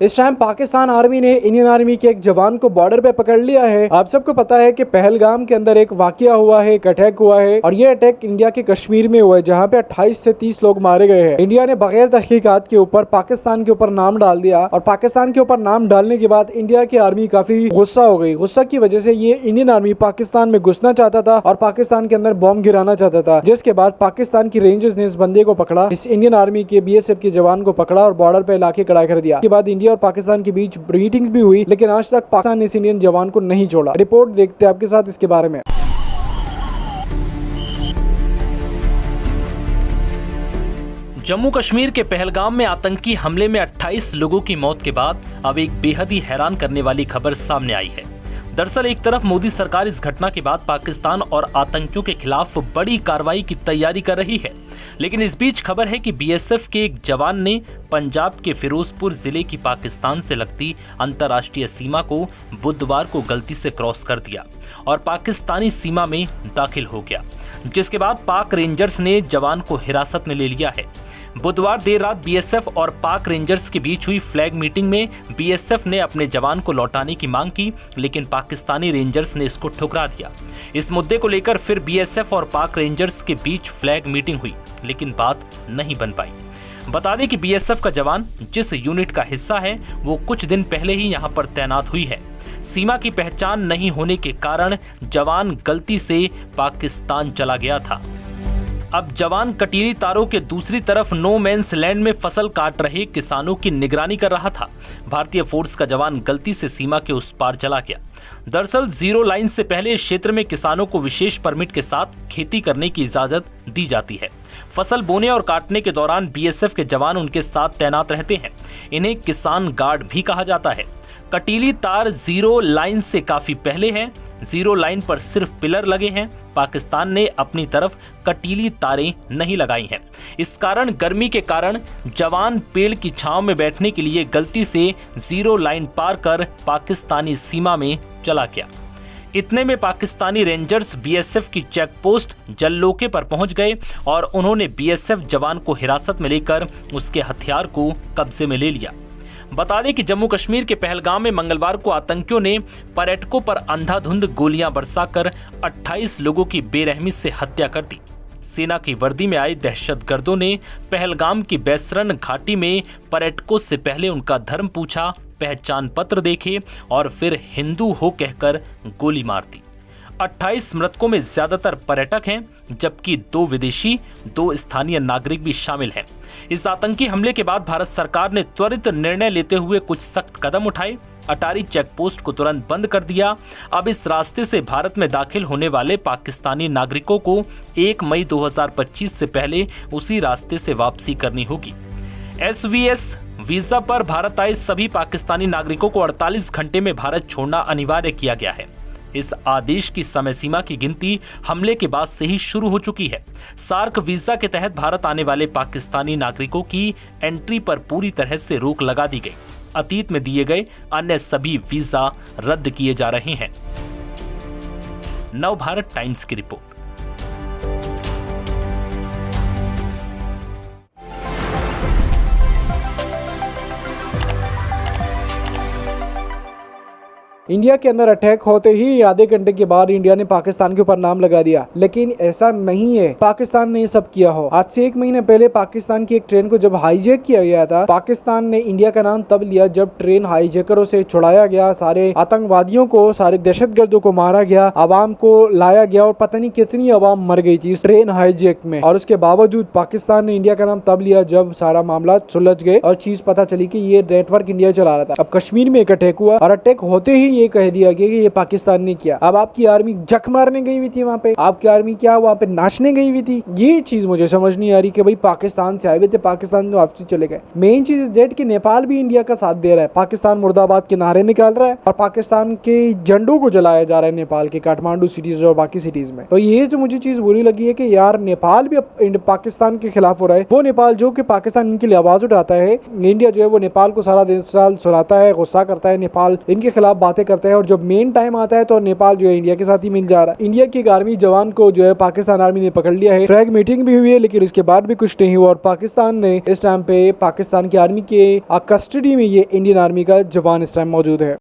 इस time Pakistan army ने Indian army के एक जवान को बॉर्डर पे पकड़ लिया है। आप सबको पता है कि पहलगाम के अंदर एक वाकया हुआ है, एक अटैक हुआ है और ये अटैक इंडिया के कश्मीर में हुआ है जहाँ पे 28 से 30 लोग मारे गए हैं। इंडिया ने बगैर तहकीकात के ऊपर पाकिस्तान के ऊपर नाम डाल दिया और पाकिस्तान के ऊपर नाम डालने के बाद इंडिया की आर्मी काफी गुस्सा हो गई। गुस्सा की वजह से ये इंडियन आर्मी पाकिस्तान में घुसना चाहता था और पाकिस्तान के अंदर बॉम्ब गिराना चाहता था, जिसके बाद पाकिस्तान की रेंजर्स ने इस बंदे को पकड़ा, इस इंडियन आर्मी के BSF के जवान को पकड़ा और बॉर्डर पे लाके खड़ा कर दिया। इसके बाद इंडिया और पाकिस्तान के बीच मीटिंग्स भी हुई, लेकिन आज तक पाकिस्तान ने इस इंडियन जवान को नहीं छोड़ा। रिपोर्ट देखते हैं आपके साथ इसके बारे में। जम्मू कश्मीर के पहलगाम में आतंकी हमले में 28 लोगों की मौत के बाद अब एक बेहद ही हैरान करने वाली खबर सामने आई है। दरअसल एक तरफ मोदी सरकार इस घटना के बाद पाकिस्तान और आतंकियों के खिलाफ बड़ी कार्रवाई की तैयारी कर रही है, लेकिन इस बीच खबर है कि BSF के एक जवान ने पंजाब के फिरोजपुर जिले की पाकिस्तान से लगती अंतर्राष्ट्रीय सीमा को बुधवार को गलती से क्रॉस कर दिया और पाकिस्तानी सीमा में दाखिल हो गया, जिसके बाद पाक रेंजर्स ने जवान को हिरासत में ले लिया है। बुधवार देर रात BSF और पाक रेंजर्स के बीच हुई फ्लैग मीटिंग में BSF ने अपने जवान को लौटाने की मांग की, लेकिन पाकिस्तानी रेंजर्स ने इसको ठुकरा दिया। इस मुद्दे को लेकर फिर BSF और पाक रेंजर्स के बीच फ्लैग मीटिंग हुई, लेकिन बात नहीं बन पाई। बता दें कि BSF का जवान जिस यूनिट का हिस्सा है वो कुछ दिन पहले ही यहाँ पर तैनात हुई है। सीमा की पहचान नहीं होने के कारण जवान गलती से पाकिस्तान चला गया था। अब जवान कटीली तारों के दूसरी तरफ नो मैंस लैंड में फसल काट रहे किसानों की निगरानी कर रहा था। भारतीय फोर्स का जवान गलती से सीमा के उस पार चला गया। दरअसल जीरो लाइन से पहले इस क्षेत्र में किसानों को विशेष परमिट के साथ खेती करने की इजाजत दी जाती है। फसल बोने और काटने के दौरान BSF के जवान उनके साथ तैनात रहते हैं। इन्हें किसान गार्ड भी कहा जाता है। कटीली तार जीरो लाइन से काफी पहले है। जीरो लाइन पर सिर्फ पिलर लगे हैं। पाकिस्तान ने अपनी तरफ कटीली तारें नहीं लगाई हैं। इस कारण गर्मी के कारण जवान पेड़ की छांव में बैठने के लिए गलती से जीरो लाइन पार कर पाकिस्तानी सीमा में चला गया। इतने में पाकिस्तानी रेंजर्स BSF की चेक पोस्ट जल्लोके पर पहुंच गए और उन्होंने BSF जवान को हिरासत में लेकर उसके हथियार को कब्जे में ले लिया। बता दें कि जम्मू कश्मीर के पहलगाम में मंगलवार को आतंकियों ने पर्यटकों पर अंधाधुंध गोलियां बरसाकर 28 लोगों की बेरहमी से हत्या कर दी। सेना की वर्दी में आए दहशतगर्दों ने पहलगाम की बैसरन घाटी में पर्यटकों से पहले उनका धर्म पूछा, पहचान पत्र देखे और फिर हिंदू हो कहकर गोली मार दी। 28 मृतकों में ज्यादातर पर्यटक हैं, जबकि 2 विदेशी, 2 स्थानीय नागरिक भी शामिल हैं। इस आतंकी हमले के बाद भारत सरकार ने त्वरित निर्णय लेते हुए कुछ सख्त कदम उठाए। अटारी चेक पोस्ट को तुरंत बंद कर दिया। अब इस रास्ते से भारत में दाखिल होने वाले पाकिस्तानी नागरिकों को 1 मई 2025 से पहले उसी रास्ते से वापसी करनी होगी। SVS वीजा पर भारत आए सभी पाकिस्तानी नागरिकों को 48 घंटे में भारत छोड़ना अनिवार्य किया गया है। इस आदेश की समय सीमा की गिनती हमले के बाद से ही शुरू हो चुकी है। सार्क वीजा के तहत भारत आने वाले पाकिस्तानी नागरिकों की एंट्री पर पूरी तरह से रोक लगा दी गई। अतीत में दिए गए अन्य सभी वीजा रद्द किए जा रहे हैं। नवभारत टाइम्स की रिपोर्ट। इंडिया के अंदर अटैक होते ही आधे घंटे के बाद इंडिया ने पाकिस्तान के ऊपर नाम लगा दिया, लेकिन ऐसा नहीं है। पाकिस्तान ने ये सब किया हो। आज से 1 महीने पहले पाकिस्तान की एक ट्रेन को जब हाईजैक किया गया था, पाकिस्तान ने इंडिया का नाम तब लिया जब ट्रेन हाईजैकरों से छुड़ाया गया, सारे आतंकवादियों को, सारे दहशतगर्दों को मारा गया, आवाम को लाया गया और पता नहीं कितनी आवाम मर गई थी इस ट्रेन हाईजैक में। और उसके बावजूद पाकिस्तान ने इंडिया का नाम तब लिया जब सारा मामला सुलझ गए और चीज पता चली कि ये नेटवर्क इंडिया चला रहा था। अब कश्मीर में एक अटैक हुआ और अटैक होते ही ये कह दिया गया कि ये पाकिस्तान ने किया। अब आपकी आर्मी जख मारने गई हुई थी वहां पे, आपकी आर्मी क्या वहां पे नाचने गई हुई थी? ये चीज मुझे समझ नहीं आ रही कि भाई पाकिस्तान से आए हुए थे, पाकिस्तान में वापसी चले गए। मेन चीज इज डेट कि नेपाल भी इंडिया का साथ दे रहा है। पाकिस्तान मुर्दाबाद के नारे निकाल रहा है और पाकिस्तान के झंडों को जलाया जा रहा है नेपाल के काठमांडू सिटीज और बाकी सिटीज में। तो ये जो मुझे चीज बुरी लगी है कि यार नेपाल भी अब पाकिस्तान के खिलाफ हो रहा है। वो नेपाल जो कि पाकिस्तान इनके लिए आवाज उठाता है, इंडिया जो है वो नेपाल को सारा दिन साल सुनाता है, गुस्सा करता है, नेपाल इनके खिलाफ बातें करता है और जब मेन टाइम आता है तो नेपाल जो है इंडिया के साथ ही मिल जा रहा है। इंडिया की 11वीं जवान को जो है पाकिस्तान आर्मी ने पकड़ लिया है। फ्लैग मीटिंग भी हुई है लेकिन उसके बाद भी कुछ नहीं हुआ और पाकिस्तान ने इस टाइम पे पाकिस्तान की आर्मी के कस्टडी में ये इंडियन आर्मी का जवान इस टाइम मौजूद है।